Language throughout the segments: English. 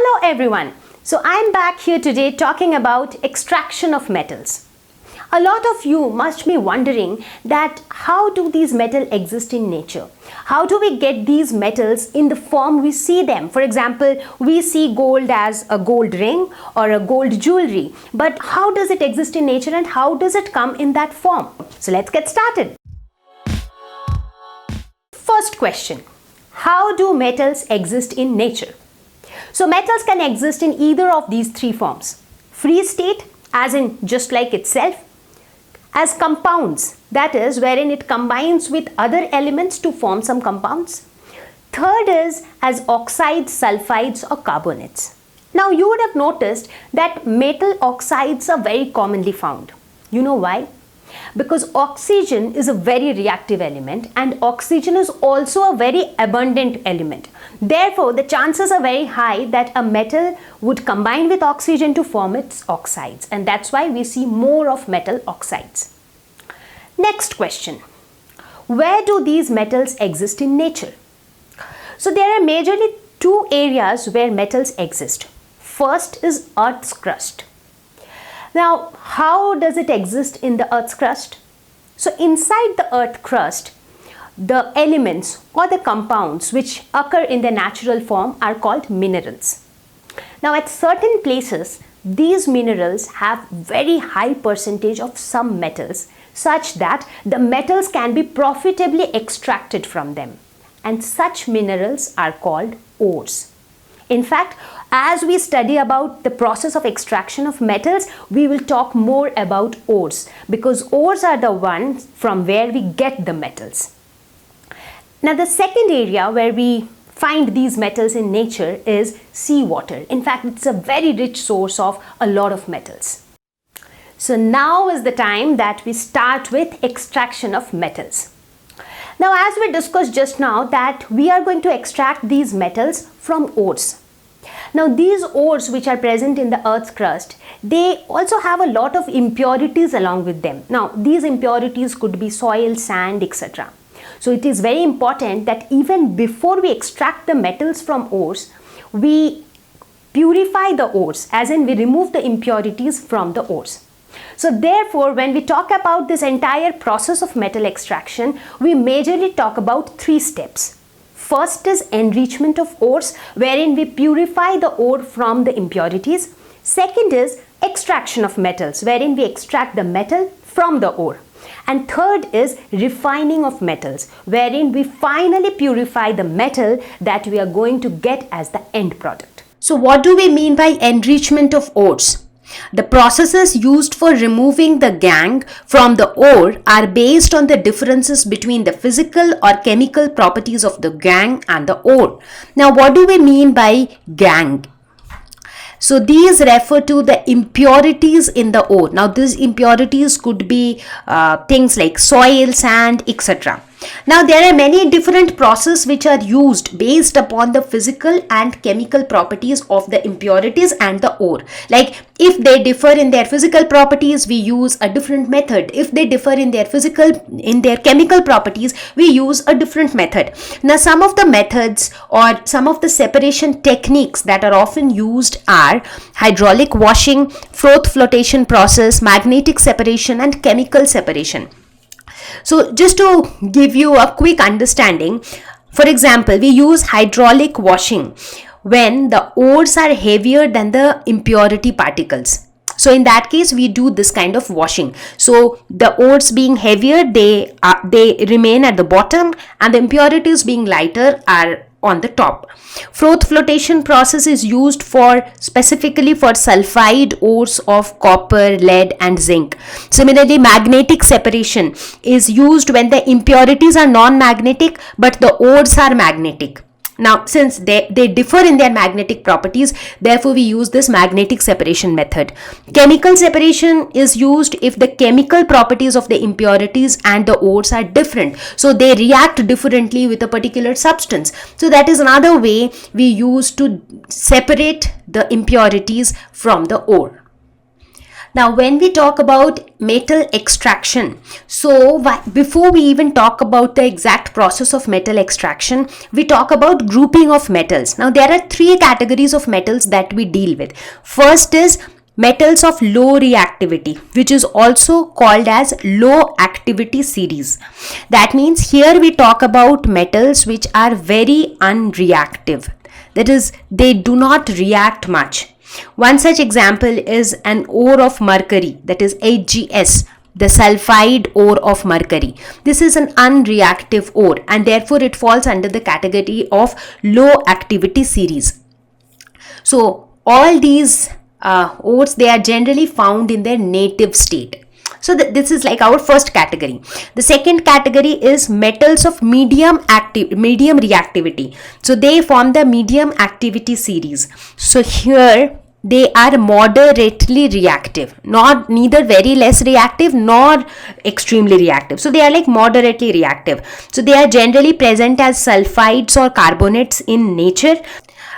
Hello everyone. So I'm back here today talking about extraction of metals. A lot of you must be wondering that how do these metals exist in nature? How do we get these metals in the form we see them? For example, we see gold as a gold ring or a gold jewelry. But how does it exist in nature and how does it come in that form? So let's get started. First question. How do metals exist in nature? So metals can exist in either of these three forms. Free state, as in just like itself, as compounds, that is wherein it combines with other elements to form some compounds. Third is as oxides, sulfides or carbonates. Now you would have noticed that metal oxides are very commonly found. You know why? Because oxygen is a very reactive element and oxygen is also a very abundant element. Therefore, the chances are very high that a metal would combine with oxygen to form its oxides, and that's why we see more of metal oxides. Next question. Where do these metals exist in nature? So there are majorly two areas where metals exist. First is Earth's crust. Now, how does it exist in the Earth's crust? So inside the Earth crust, the elements or the compounds which occur in their natural form are called minerals. Now, at certain places, these minerals have very high percentage of some metals such that the metals can be profitably extracted from them. And such minerals are called ores. In fact, as we study about the process of extraction of metals, we will talk more about ores because ores are the ones from where we get the metals. Now, the second area where we find these metals in nature is seawater. In fact, it's a very rich source of a lot of metals. So now is the time that we start with extraction of metals. Now, as we discussed just now, that we are going to extract these metals from ores. Now, these ores which are present in the Earth's crust, they also have a lot of impurities along with them. Now, these impurities could be soil, sand, etc. So, it is very important that even before we extract the metals from ores, we purify the ores, as in we remove the impurities from the ores. So therefore, when we talk about this entire process of metal extraction, we majorly talk about three steps. First is enrichment of ores, wherein we purify the ore from the impurities. Second is extraction of metals, wherein we extract the metal from the ore. And third is refining of metals, wherein we finally purify the metal that we are going to get as the end product. So what do we mean by enrichment of ores? The processes used for removing the gangue from the ore are based on the differences between the physical or chemical properties of the gangue and the ore. Now, what do we mean by gangue? So these refer to the impurities in the ore. Now, these impurities could be things like soil, sand, etc. Now, there are many different processes which are used based upon the physical and chemical properties of the impurities and the ore. Like if they differ in their physical properties, we use a different method. If they differ in their chemical properties, we use a different method. Now, some of the methods or some of the separation techniques that are often used are hydraulic washing, froth flotation process, magnetic separation and chemical separation. So just to give you a quick understanding, for example, we use hydraulic washing when the ores are heavier than the impurity particles. So in that case, we do this kind of washing. So the ores being heavier, they remain at the bottom, and the impurities being lighter are on the top. Froth flotation process is used specifically for sulfide ores of copper, lead and zinc. Similarly, magnetic separation is used when the impurities are non-magnetic but the ores are magnetic. Now, since they differ in their magnetic properties, therefore we use this magnetic separation method. Chemical separation is used if the chemical properties of the impurities and the ores are different. So they react differently with a particular substance. So that is another way we use to separate the impurities from the ore. Now, when we talk about metal extraction, so before we even talk about the exact process of metal extraction, we talk about grouping of metals. Now, there are three categories of metals that we deal with. First is metals of low reactivity, which is also called as low activity series. That means here we talk about metals which are very unreactive. That is, they do not react much. One such example is an ore of mercury, that is HGS, the sulfide ore of mercury. This is an unreactive ore and therefore it falls under the category of low activity series. So all these ores, they are generally found in their native state. So this is like our first category. The second category is metals of medium reactivity. So they form the medium activity series. So here they are moderately reactive, neither very less reactive nor extremely reactive. So they are like moderately reactive. So they are generally present as sulfides or carbonates in nature,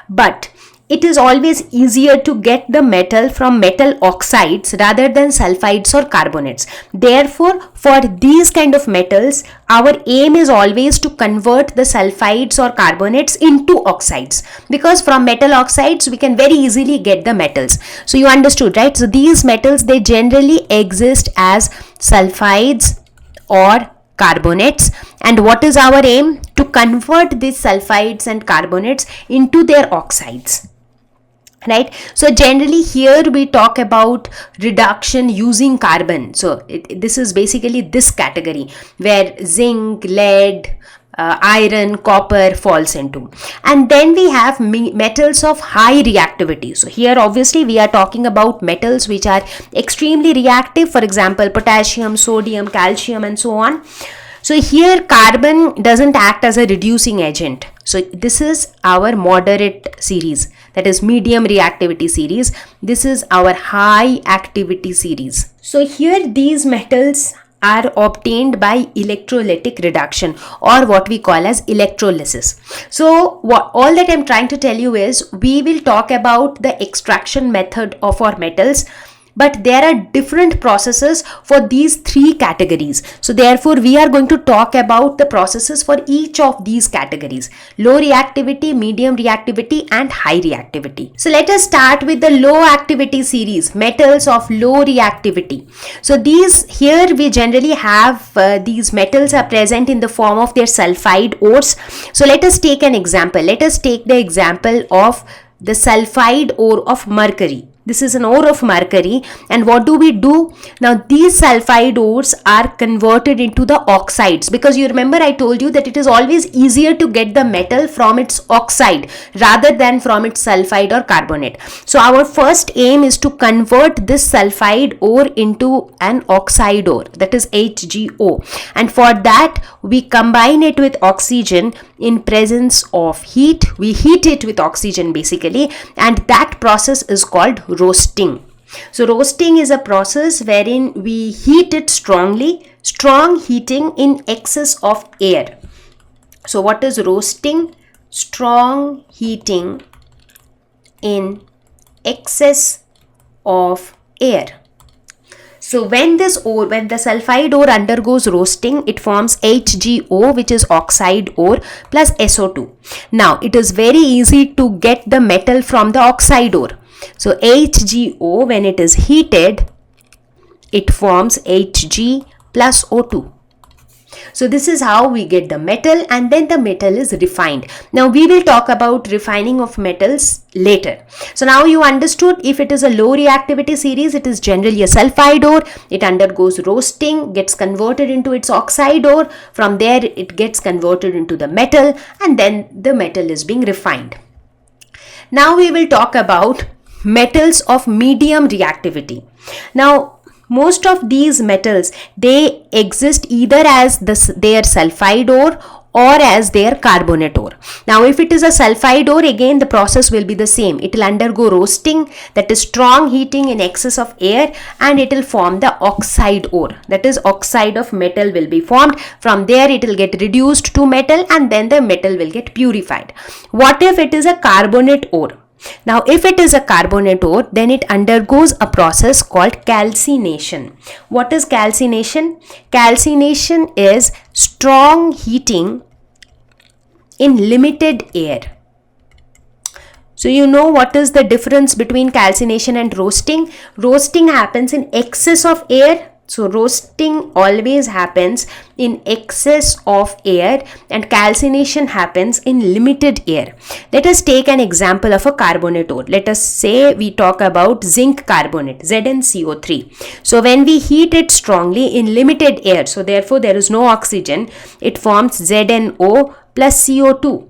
but it is always easier to get the metal from metal oxides rather than sulfides or carbonates. Therefore, for these kind of metals, our aim is always to convert the sulfides or carbonates into oxides, because from metal oxides we can very easily get the metals. So you understood, right? So these metals, they generally exist as sulfides or carbonates, and what is our aim? To convert these sulfides and carbonates into their oxides. Right? So generally here we talk about reduction using carbon. So this is basically this category where zinc, lead, iron, copper falls into. And then we have metals of high reactivity. So here obviously we are talking about metals which are extremely reactive, for example potassium, sodium, calcium and so on. So here carbon doesn't act as a reducing agent. So this is our moderate series, that is medium reactivity series. This is our high activity series. So here these metals are obtained by electrolytic reduction, or what we call as electrolysis. So all that I'm trying to tell you is we will talk about the extraction method of our metals, but there are different processes for these three categories. So therefore we are going to talk about the processes for each of these categories: low reactivity, medium reactivity and high reactivity. So let us start with the low activity series, metals of low reactivity. So these here we generally have these metals are present in the form of their sulfide ores. So let us take an example. Let us take the example of the sulfide ore of mercury. This is an ore of mercury, and what do we do? Now these sulfide ores are converted into the oxides, because you remember I told you that it is always easier to get the metal from its oxide rather than from its sulfide or carbonate. So our first aim is to convert this sulfide ore into an oxide ore, that is HgO, and for that we combine it with oxygen in presence of heat. We heat it with oxygen basically, and that process is called roasting. So roasting is a process wherein we heat it strongly, strong heating in excess of air. So what is roasting? Strong heating in excess of air. So when the sulfide ore undergoes roasting, it forms HgO, which is oxide ore, plus SO2. Now it is very easy to get the metal from the oxide ore. So HgO, when it is heated, it forms Hg plus O2. So this is how we get the metal, and then the metal is refined. Now we will talk about refining of metals later. So now you understood, if it is a low reactivity series, it is generally a sulfide ore. It undergoes roasting, gets converted into its oxide ore. From there it gets converted into the metal, and then the metal is being refined. Now we will talk about metals of medium reactivity. Now most of these metals, they exist either as their sulfide ore or as their carbonate ore. Now if it is a sulfide ore, again the process will be the same. It will undergo roasting, that is strong heating in excess of air, and it will form the oxide ore, that is oxide of metal will be formed. From there it will get reduced to metal, and then the metal will get purified. What if it is a carbonate ore? Now, if it is a carbonate ore, then it undergoes a process called calcination. What is calcination? Calcination is strong heating in limited air. So you know what is the difference between calcination and roasting? Roasting happens in excess of air. So roasting always happens in excess of air and calcination happens in limited air. Let us take an example of a carbonate ore. Let us say we talk about zinc carbonate, ZnCO3. So when we heat it strongly in limited air, so therefore there is no oxygen, it forms ZnO plus CO2.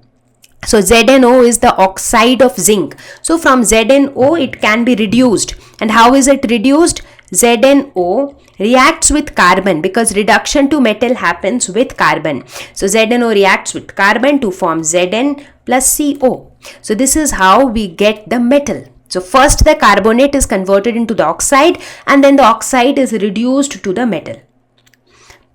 So ZnO is the oxide of zinc. So from ZnO it can be reduced. And how is it reduced? ZnO reacts with carbon because reduction to metal happens with carbon. So ZnO reacts with carbon to form Zn plus CO. So this is how we get the metal. So first the carbonate is converted into the oxide and then the oxide is reduced to the metal.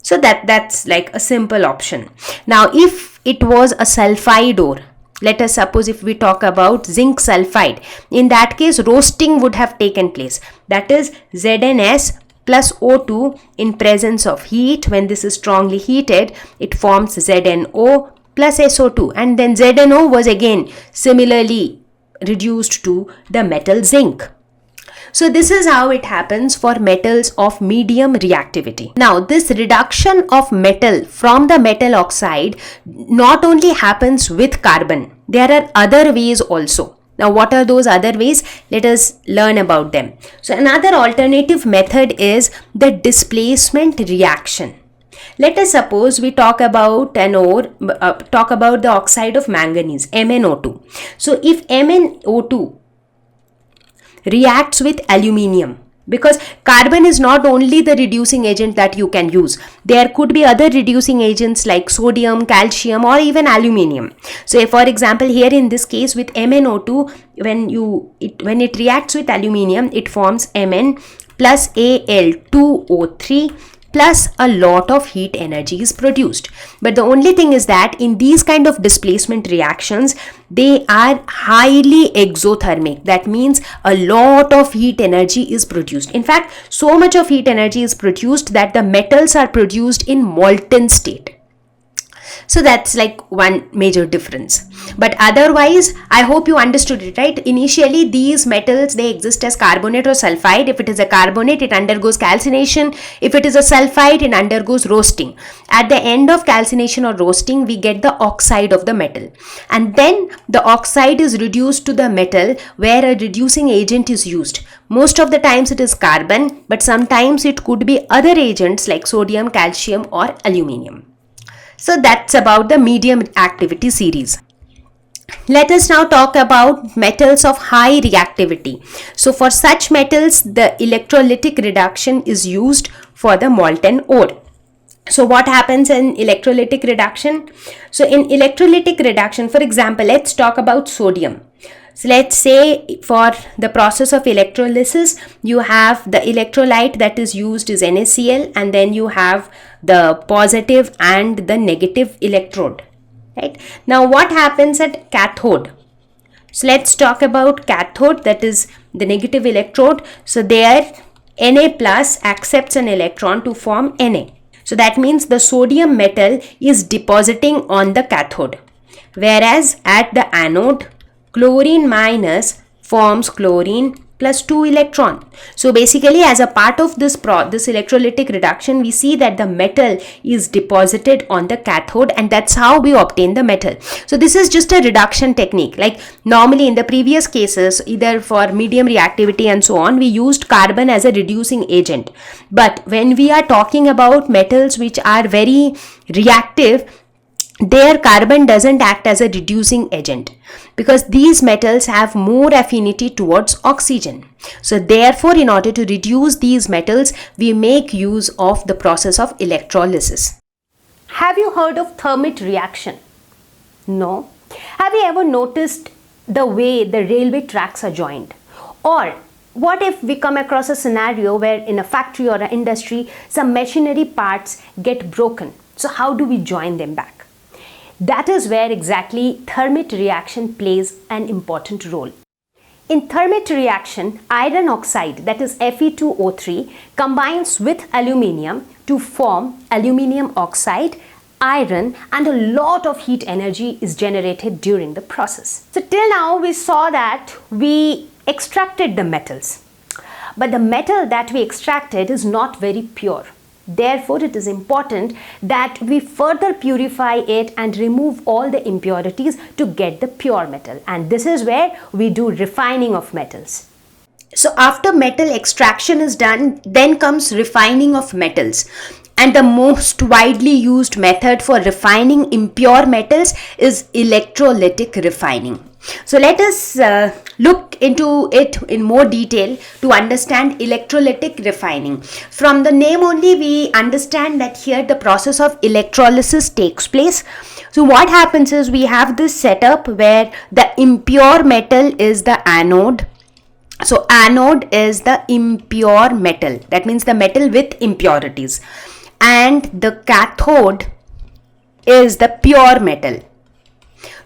So that's like a simple option. Now if it was a sulfide ore, let us suppose if we talk about zinc sulfide, in that case roasting would have taken place. That is ZnS plus O2 in presence of heat. When this is strongly heated, it forms ZnO plus SO2 and then ZnO was again similarly reduced to the metal zinc. So this is how it happens for metals of medium reactivity. Now this reduction of metal from the metal oxide not only happens with carbon, there are other ways also. Now what are those other ways? Let us learn about them. So another alternative method is the displacement reaction. Let us suppose we talk about an ore, talk about the oxide of manganese, MnO2. So if MnO2 reacts with aluminium, because carbon is not only the reducing agent that you can use, there could be other reducing agents like sodium, calcium or even aluminium. So if, for example, here in this case with MnO2, when it reacts with aluminium, it forms Mn plus Al2O3 plus a lot of heat energy is produced. But the only thing is that in these kind of displacement reactions, they are highly exothermic. That means a lot of heat energy is produced. In fact, so much of heat energy is produced that the metals are produced in molten state. So that's like one major difference. But otherwise, I hope you understood it, right? Initially, these metals, they exist as carbonate or sulfide. If it is a carbonate, it undergoes calcination. If it is a sulfide, it undergoes roasting. At the end of calcination or roasting, we get the oxide of the metal. And then the oxide is reduced to the metal where a reducing agent is used. Most of the times it is carbon, but sometimes it could be other agents like sodium, calcium or aluminium. So that's about the medium activity series. Let us now talk about metals of high reactivity. So for such metals, the electrolytic reduction is used for the molten ore. So what happens in electrolytic reduction? So in electrolytic reduction, for example, let's talk about sodium. So let's say for the process of electrolysis, you have the electrolyte that is used is NaCl and then you have the positive and the negative electrode. Right? Now what happens at cathode? So let's talk about cathode, that is the negative electrode. So there Na plus accepts an electron to form Na. So that means the sodium metal is depositing on the cathode. Whereas at the anode, chlorine minus forms chlorine plus 2 electron. So basically as a part of this electrolytic reduction, we see that the metal is deposited on the cathode and that's how we obtain the metal. So this is just a reduction technique. Like normally in the previous cases, either for medium reactivity and so on, we used carbon as a reducing agent. But when we are talking about metals which are very reactive, their carbon doesn't act as a reducing agent because these metals have more affinity towards oxygen. So therefore, in order to reduce these metals, we make use of the process of electrolysis. Have you heard of thermit reaction? No. Have you ever noticed the way the railway tracks are joined? Or what if we come across a scenario where in a factory or an industry, some machinery parts get broken? So how do we join them back? That is where exactly thermit reaction plays an important role. In thermite reaction, iron oxide, that is Fe2O3, combines with aluminium to form aluminium oxide, iron, and a lot of heat energy is generated during the process. So till now we saw that we extracted the metals, but the metal that we extracted is not very pure. Therefore, it is important that we further purify it and remove all the impurities to get the pure metal. And this is where we do refining of metals. So after metal extraction is done, then comes refining of metals. And the most widely used method for refining impure metals is electrolytic refining. So let us look into it in more detail to understand electrolytic refining. From the name only, we understand that here the process of electrolysis takes place. So what happens is we have this setup where the impure metal is the anode. So anode is the impure metal. That means the metal with impurities. And the cathode is the pure metal.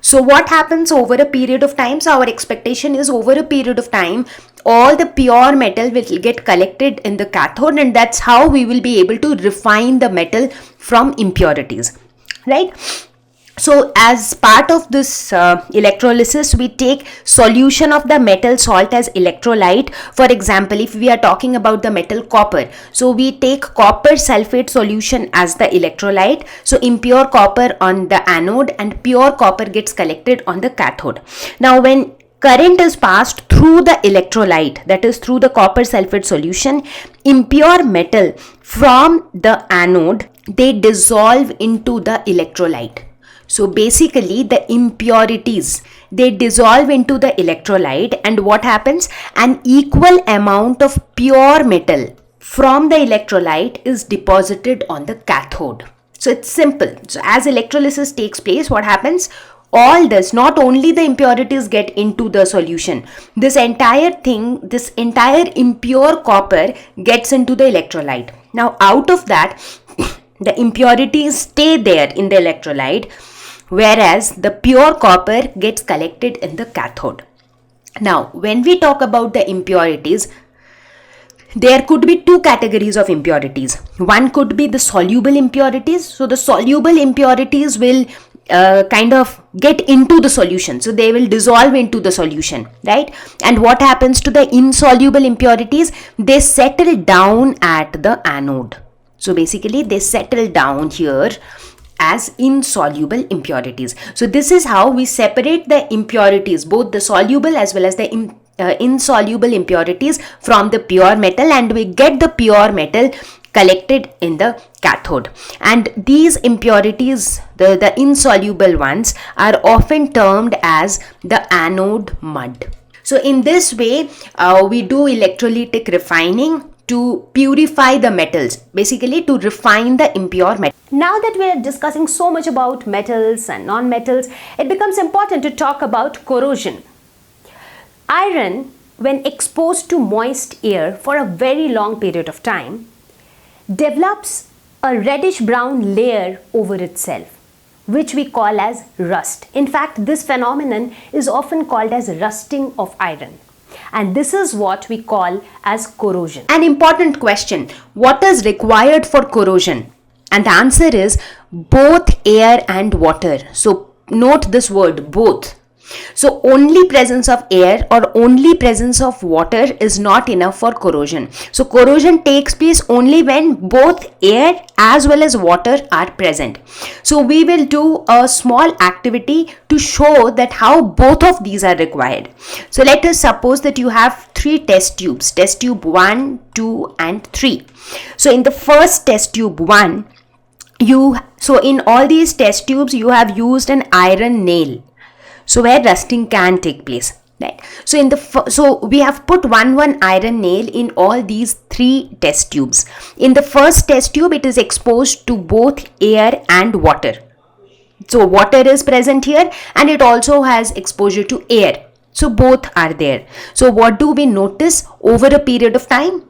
So what happens over a period of time? So our expectation is over a period of time, all the pure metal will get collected in the cathode, and that's how we will be able to refine the metal from impurities, right? So as part of this electrolysis, we take solution of the metal salt as electrolyte. For example, if we are talking about the metal copper, so we take copper sulfate solution as the electrolyte. So impure copper on the anode and pure copper gets collected on the cathode. Now when current is passed through the electrolyte, that is through the copper sulfate solution, impure metal from the anode, they dissolve into the electrolyte. So basically the impurities, they dissolve into the electrolyte, and what happens? An equal amount of pure metal from the electrolyte is deposited on the cathode. So it's simple. So as electrolysis takes place, what happens? All this, not only the impurities get into the solution, this entire thing, this entire impure copper gets into the electrolyte. Now out of that, the impurities stay there in the electrolyte, whereas the pure copper gets collected in the cathode. Now, when we talk about the impurities, there could be two categories of impurities. One could be the soluble impurities. So the soluble impurities will kind of get into the solution. So they will dissolve into the solution, right? And what happens to the insoluble impurities? They settle down at the anode. So basically they settle down here as insoluble impurities. So this is how we separate the impurities, both the soluble as well as the insoluble impurities from the pure metal, and we get the pure metal collected in the cathode. And these impurities, the insoluble ones, are often termed as the anode mud. So in this way, we do electrolytic refining to purify the metals, basically to refine the impure metal. Now that we are discussing so much about metals and non-metals, it becomes important to talk about corrosion. Iron, when exposed to moist air for a very long period of time, develops a reddish brown layer over itself, which we call as rust. In fact, this phenomenon is often called as rusting of iron. And this is what we call as corrosion. An important question: what is required for corrosion? And the answer is both air and water. So note this word, both. So only presence of air or only presence of water is not enough for corrosion. So corrosion takes place only when both air as well as water are present. So we will do a small activity to show that how both of these are required. So let us suppose that you have three test tubes, test tube 1, 2 and 3. So in the first test tube 1, in all these test tubes you have used an iron nail. So where rusting can take place, right? So we have put one iron nail in all these three test tubes. In the first test tube, it is exposed to both air and water. So water is present here and it also has exposure to air. So both are there. So what do we notice over a period of time?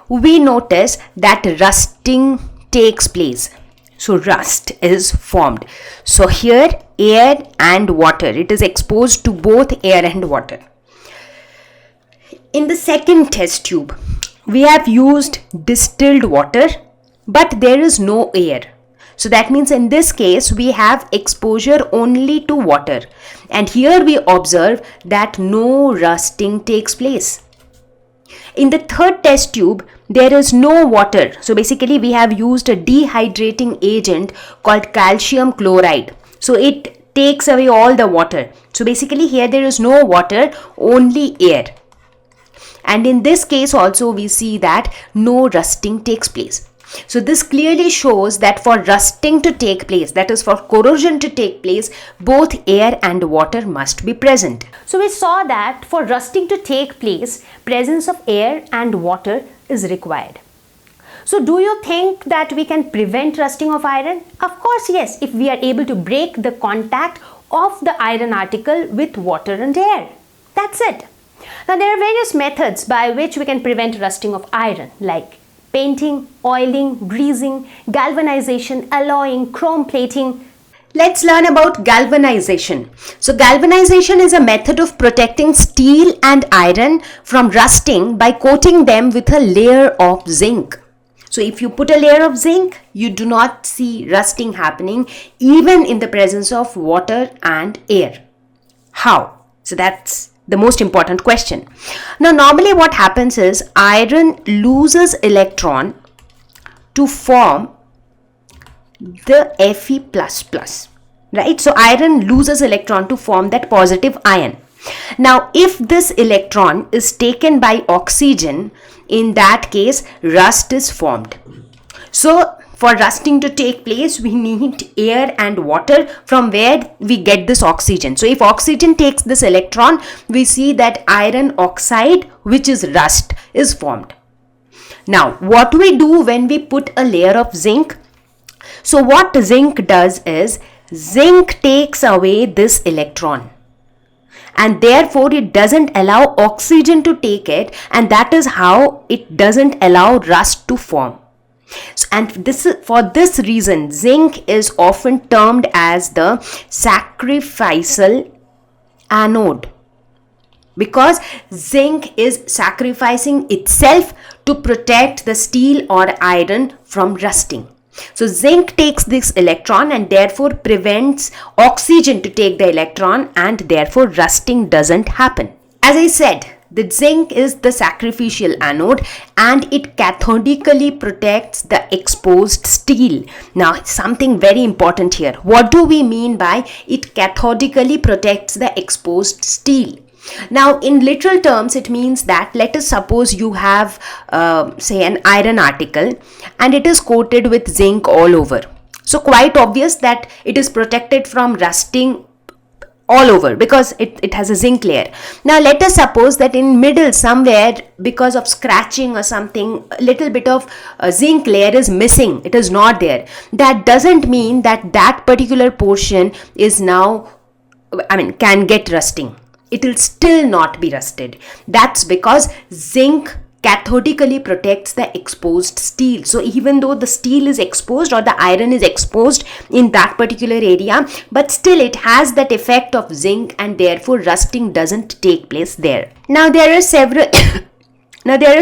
We notice that rusting takes place. So rust is formed. So here air and water, it is exposed to both air and water. In the second test tube, we have used distilled water, but there is no air. So that means in this case, we have exposure only to water. And here we observe that no rusting takes place. In the third test tube, there is no water. So basically, we have used a dehydrating agent called calcium chloride. So it takes away all the water. So basically, here there is no water, only air. And in this case also, we see that no rusting takes place. So this clearly shows that for rusting to take place, that is for corrosion to take place, both air and water must be present. So we saw that for rusting to take place, presence of air and water is required. So do you think that we can prevent rusting of iron? Of course, yes, if we are able to break the contact of the iron article with water and air. That's it. Now there are various methods by which we can prevent rusting of iron, like painting, oiling, greasing, galvanization, alloying, chrome plating. Let's learn about galvanization. So galvanization is a method of protecting steel and iron from rusting by coating them with a layer of zinc. So if you put a layer of zinc, you do not see rusting happening even in the presence of water and air. How? So that's the most important question. Now normally what happens is iron loses electron to form the Fe++, right? So iron loses electron to form that positive ion. Now if this electron is taken by oxygen, in that case rust is formed. So for rusting to take place, we need air and water from where we get this oxygen. So if oxygen takes this electron, we see that iron oxide, which is rust, is formed. Now, what we do when we put a layer of zinc? So what zinc does is, zinc takes away this electron. And therefore, it doesn't allow oxygen to take it, and that is how it doesn't allow rust to form. And for this reason, zinc is often termed as the sacrificial anode, because zinc is sacrificing itself to protect the steel or iron from rusting. So zinc takes this electron and therefore prevents oxygen to take the electron, and therefore rusting doesn't happen. As I said, the zinc is the sacrificial anode and it cathodically protects the exposed steel. Now, something very important here. What do we mean by it cathodically protects the exposed steel? Now, in literal terms, it means that let us suppose you have, say, an iron article and it is coated with zinc all over. So, quite obvious that it is protected from rusting all over because it has a zinc layer. Now let us suppose that in middle somewhere, because of scratching or something, a little bit of zinc layer is missing. It is not there. That doesn't mean that that particular portion is now, can get rusting. It will still not be rusted. That's because zinc cathodically protects the exposed steel. So even though the steel is exposed or the iron is exposed in that particular area, but still it has that effect of zinc and therefore rusting doesn't take place there. Now there are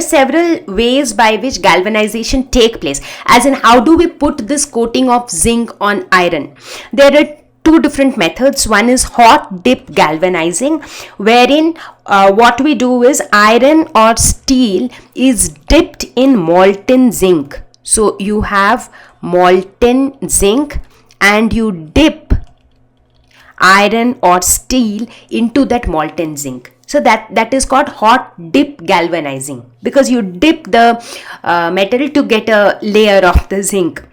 several ways by which galvanization take place, as in how do we put this coating of zinc on iron. There are two different methods. One is hot dip galvanizing, wherein what we do is iron or steel is dipped in molten zinc. So you have molten zinc and you dip iron or steel into that molten zinc. So that is called hot dip galvanizing, because you dip the metal to get a layer of the zinc.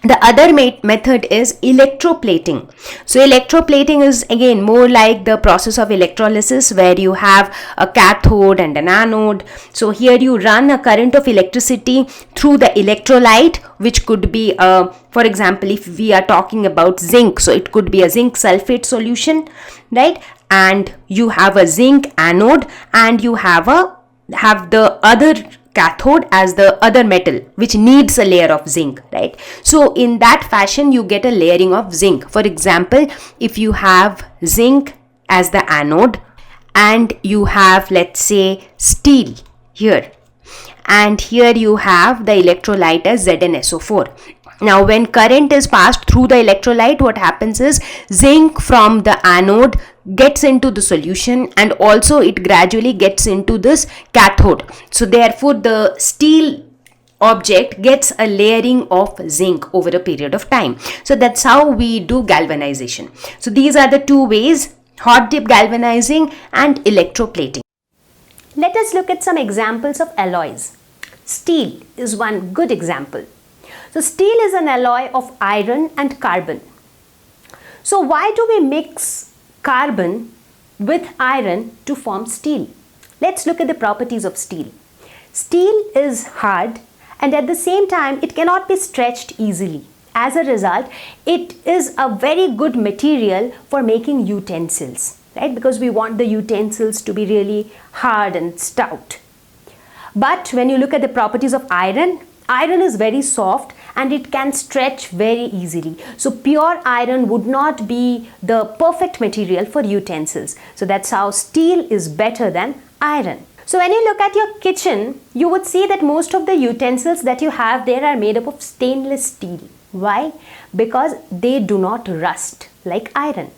The other method is electroplating. So electroplating is again more like the process of electrolysis, where you have a cathode and an anode. So here you run a current of electricity through the electrolyte, which could be for example, if we are talking about zinc, so it could be a zinc sulfate solution, right? And you have a zinc anode and you have the other cathode as the other metal which needs a layer of zinc, right? So in that fashion you get a layering of zinc. For example, if you have zinc as the anode and you have, let's say, steel here, and here you have the electrolyte as ZnSO4. Now when current is passed through the electrolyte, what happens is zinc from the anode gets into the solution, and also it gradually gets into this cathode. So therefore the steel object gets a layering of zinc over a period of time. So that's how we do galvanization. So these are the two ways: hot dip galvanizing and electroplating. Let us look at some examples of alloys. Steel is one good example. So steel is an alloy of iron and carbon. So why do we mix carbon with iron to form steel? Let's look at the properties of steel. Steel is hard, and at the same time it cannot be stretched easily. As a result, it is a very good material for making utensils, right? Because we want the utensils to be really hard and stout. But when you look at the properties of iron, iron is very soft and it can stretch very easily. So pure iron would not be the perfect material for utensils. So that's how steel is better than iron. So when you look at your kitchen, you would see that most of the utensils that you have there are made up of stainless steel. Why? Because they do not rust like iron.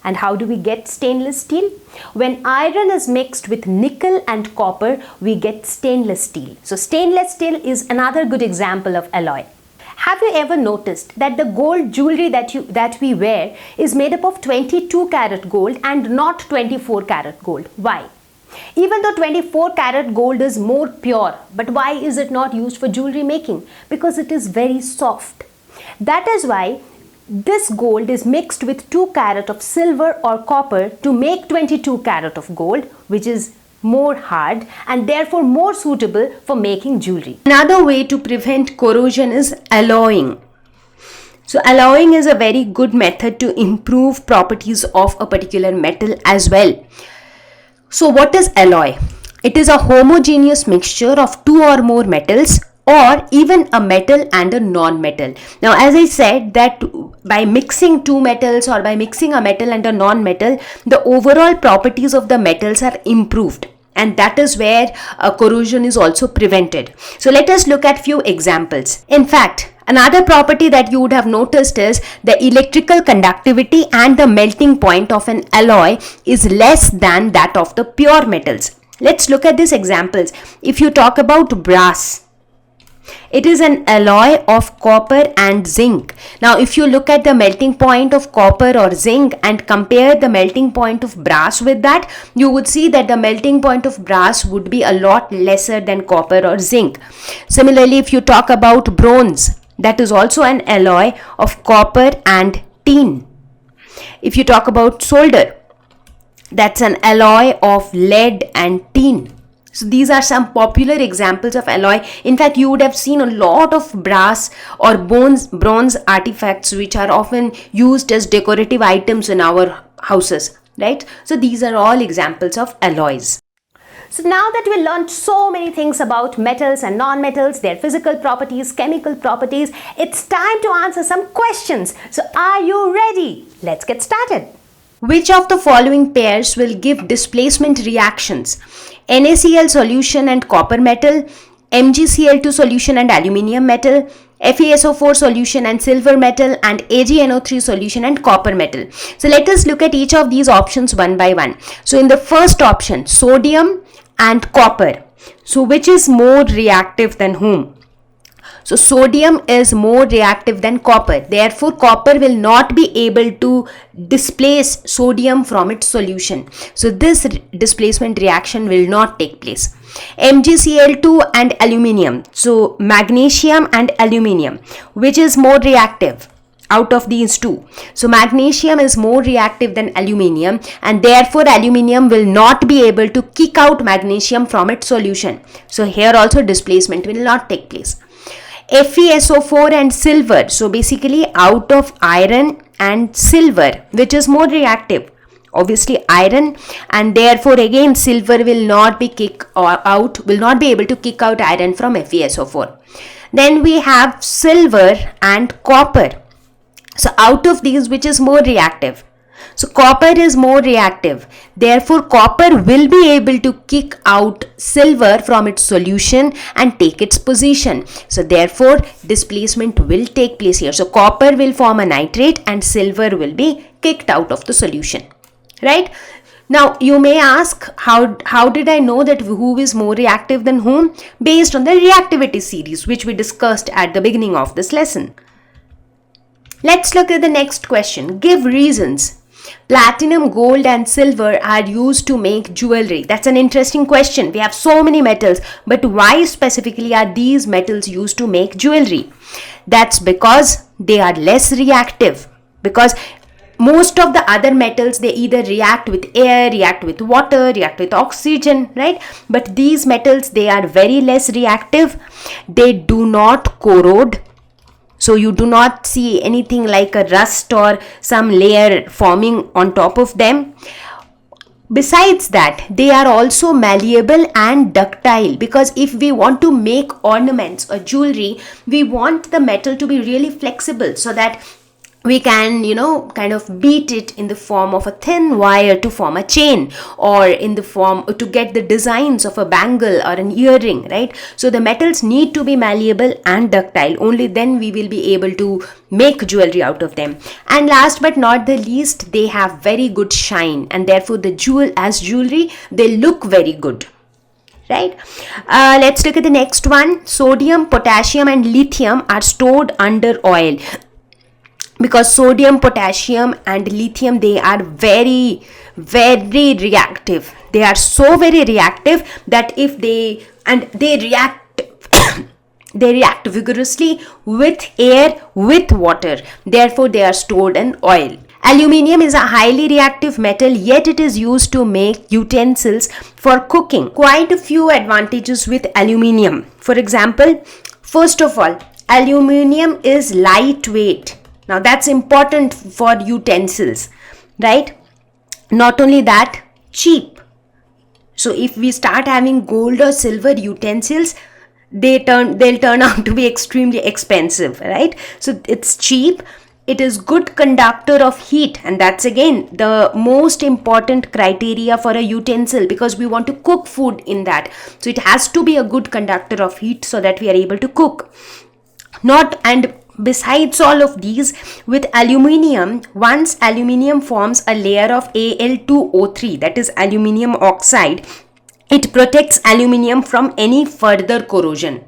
And how do we get stainless steel? When iron is mixed with nickel and copper, we get stainless steel. So stainless steel is another good example of alloy. Have you ever noticed that the gold jewelry that we wear is made up of 22 karat gold and not 24 karat gold? Why? Even though 24 karat gold is more pure, but why is it not used for jewelry making? Because it is very soft. That is why this gold is mixed with 2 karat of silver or copper to make 22 karat of gold, which is more hard and therefore more suitable for making jewelry. Another way to prevent corrosion is alloying. So alloying is a very good method to improve properties of a particular metal as well. So what is alloy? It is a homogeneous mixture of two or more metals, or even a metal and a non-metal. Now as I said that by mixing two metals or by mixing a metal and a non-metal, the overall properties of the metals are improved, and that is where corrosion is also prevented. So let us look at few examples. In fact, another property that you would have noticed is the electrical conductivity and the melting point of an alloy is less than that of the pure metals. Let's look at these examples. If you talk about brass, it is an alloy of copper and zinc. Now if you look at the melting point of copper or zinc and compare the melting point of brass with that, you would see that the melting point of brass would be a lot lesser than copper or zinc. Similarly, if you talk about bronze, that is also an alloy of copper and tin. If you talk about solder, that's an alloy of lead and tin. So these are some popular examples of alloy. In fact, you would have seen a lot of brass or bronze artifacts which are often used as decorative items in our houses, right? So these are all examples of alloys. So now that we learned so many things about metals and non-metals, their physical properties, chemical properties, it's time to answer some questions. So are you ready? Let's get started. Which of the following pairs will give displacement reactions? NaCl solution and copper metal, MgCl2 solution and aluminium metal, FeSO4 solution and silver metal, and AgNO3 solution and copper metal. So let us look at each of these options one by one. So in the first option, sodium and copper. So which is more reactive than whom? So sodium is more reactive than copper. Therefore, copper will not be able to displace sodium from its solution. So this displacement reaction will not take place. MgCl2 and aluminium. So magnesium and aluminium. Which is more reactive out of these two? So magnesium is more reactive than aluminium, and therefore aluminium will not be able to kick out magnesium from its solution. So here also displacement will not take place. FeSO4 and silver. So basically out of iron and silver, which is more reactive? Obviously iron, and therefore again silver will not be will not be able to kick out iron from FeSO4. Then we have silver and copper. So out of these, which is more reactive? So copper is more reactive. Therefore, copper will be able to kick out silver from its solution and take its position. So therefore, displacement will take place here. So copper will form a nitrate and silver will be kicked out of the solution. Right? Now you may ask, how did I know that who is more reactive than whom? Based on the reactivity series which we discussed at the beginning of this lesson. Let's look at the next question. Give reasons. Platinum, gold and silver are used to make jewelry. That's an interesting question. We have so many metals, but why specifically are these metals used to make jewelry? That's because they are less reactive. Because most of the other metals, they either react with air, react with water, react with oxygen, right? But these metals, they are very less reactive. They do not corrode. So you do not see anything like a rust or some layer forming on top of them. Besides that, they are also malleable and ductile, because if we want to make ornaments or jewelry, we want the metal to be really flexible so that we can, kind of beat it in the form of a thin wire to form a chain, or in the form to get the designs of a bangle or an earring, right? So the metals need to be malleable and ductile. Only then we will be able to make jewelry out of them. And last but not the least, they have very good shine, and therefore the jewelry, they look very good. Right? Let's look at the next one. Sodium, potassium and lithium are stored under oil. Because sodium, potassium and lithium, they are very, very reactive. They are so very reactive that if they react they react vigorously with air, with water. Therefore, they are stored in oil. Aluminium is a highly reactive metal, yet it is used to make utensils for cooking. Quite a few advantages with aluminium. For example, first of all, aluminium is lightweight. Now that's important for utensils, right? Not only that, cheap. So if we start having gold or silver utensils, they'll turn out to be extremely expensive, right? So it's cheap. It is good conductor of heat, and that's again the most important criteria for a utensil, because we want to cook food in that. So it has to be a good conductor of heat so that we are able to cook. Besides all of these, with aluminium, once aluminium forms a layer of Al2O3, that is aluminium oxide, it protects aluminium from any further corrosion.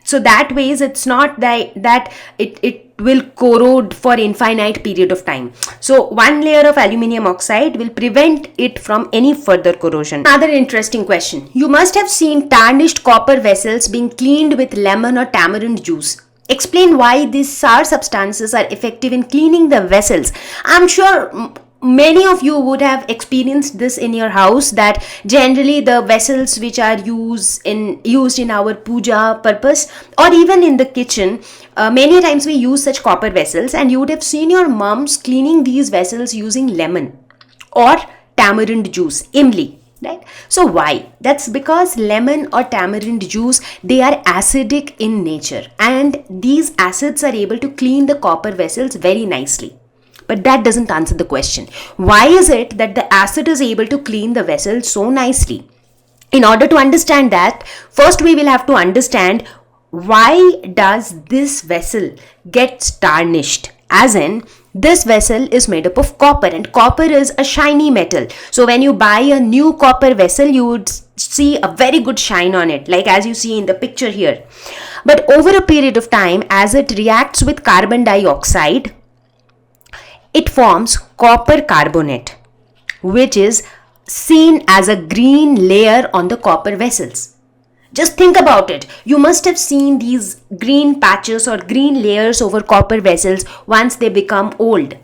So that ways it's not that it will corrode for infinite period of time. So one layer of aluminium oxide will prevent it from any further corrosion. Another interesting question. You must have seen tarnished copper vessels being cleaned with lemon or tamarind juice. Explain why these sour substances are effective in cleaning the vessels. I'm sure many of you would have experienced this in your house, that generally the vessels which are used in our puja purpose, or even in the kitchen, many times we use such copper vessels, and you would have seen your moms cleaning these vessels using lemon or tamarind juice, imli. Right? So why? That's because lemon or tamarind juice, they are acidic in nature, and these acids are able to clean the copper vessels very nicely. But that doesn't answer the question. Why is it that the acid is able to clean the vessel so nicely? In order to understand that, first we will have to understand why does this vessel get tarnished? As in, this vessel is made up of copper, and copper is a shiny metal. So when you buy a new copper vessel, you would see a very good shine on it, like as you see in the picture here. But over a period of time, as it reacts with carbon dioxide, it forms copper carbonate, which is seen as a green layer on the copper vessels. Just think about it. You must have seen these green patches or green layers over copper vessels once they become old.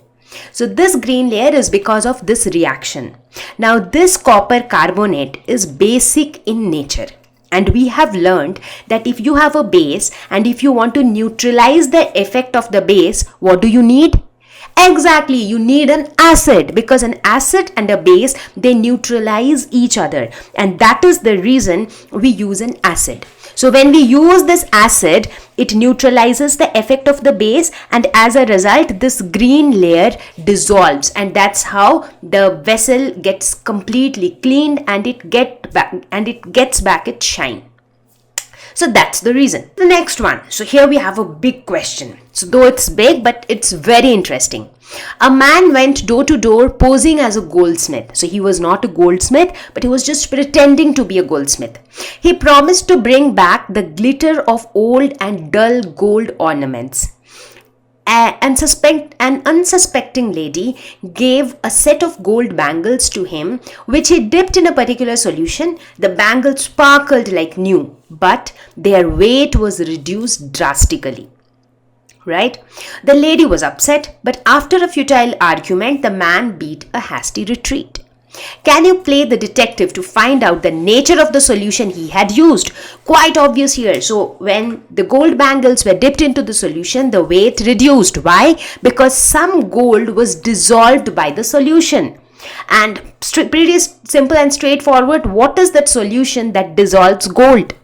So this green layer is because of this reaction. Now this copper carbonate is basic in nature. And we have learned that if you have a base and if you want to neutralize the effect of the base, what do you need? Exactly, you need an acid, because an acid and a base, they neutralize each other, and that is the reason we use an acid. So when we use this acid, it neutralizes the effect of the base, and as a result this green layer dissolves, and that's how the vessel gets completely cleaned and it gets back its shine. So that's the reason. The next one. So here we have a big question. So though it's big, but it's very interesting. A man went door to door posing as a goldsmith. So he was not a goldsmith, but he was just pretending to be a goldsmith. He promised to bring back the glitter of old and dull gold ornaments. An unsuspecting lady gave a set of gold bangles to him, which he dipped in a particular solution. The bangles sparkled like new, but their weight was reduced drastically. Right? The lady was upset, but after a futile argument, the man beat a hasty retreat. Can you play the detective to find out the nature of the solution he had used? Quite obvious here. So when the gold bangles were dipped into the solution, the weight reduced. Why? Because some gold was dissolved by the solution. And pretty simple and straightforward. What is that solution that dissolves gold?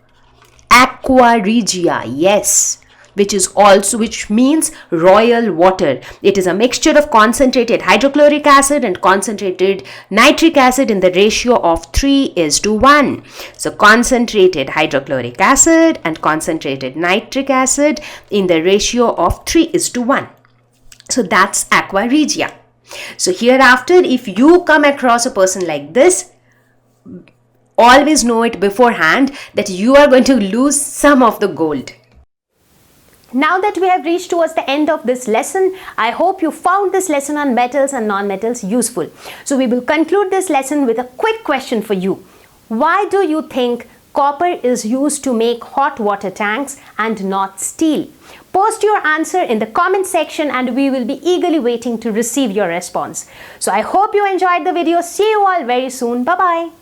Aqua regia. Yes. Which means royal water. It is a mixture of concentrated hydrochloric acid and concentrated nitric acid in the ratio of 3:1. So concentrated hydrochloric acid and concentrated nitric acid in the ratio of 3:1. So that's aqua regia. So hereafter, if you come across a person like this, always know it beforehand that you are going to lose some of the gold. Now that we have reached towards the end of this lesson, I hope you found this lesson on metals and non-metals useful. So we will conclude this lesson with a quick question for you. Why do you think copper is used to make hot water tanks and not steel? Post your answer in the comment section and we will be eagerly waiting to receive your response. So I hope you enjoyed the video. See you all very soon. Bye-bye.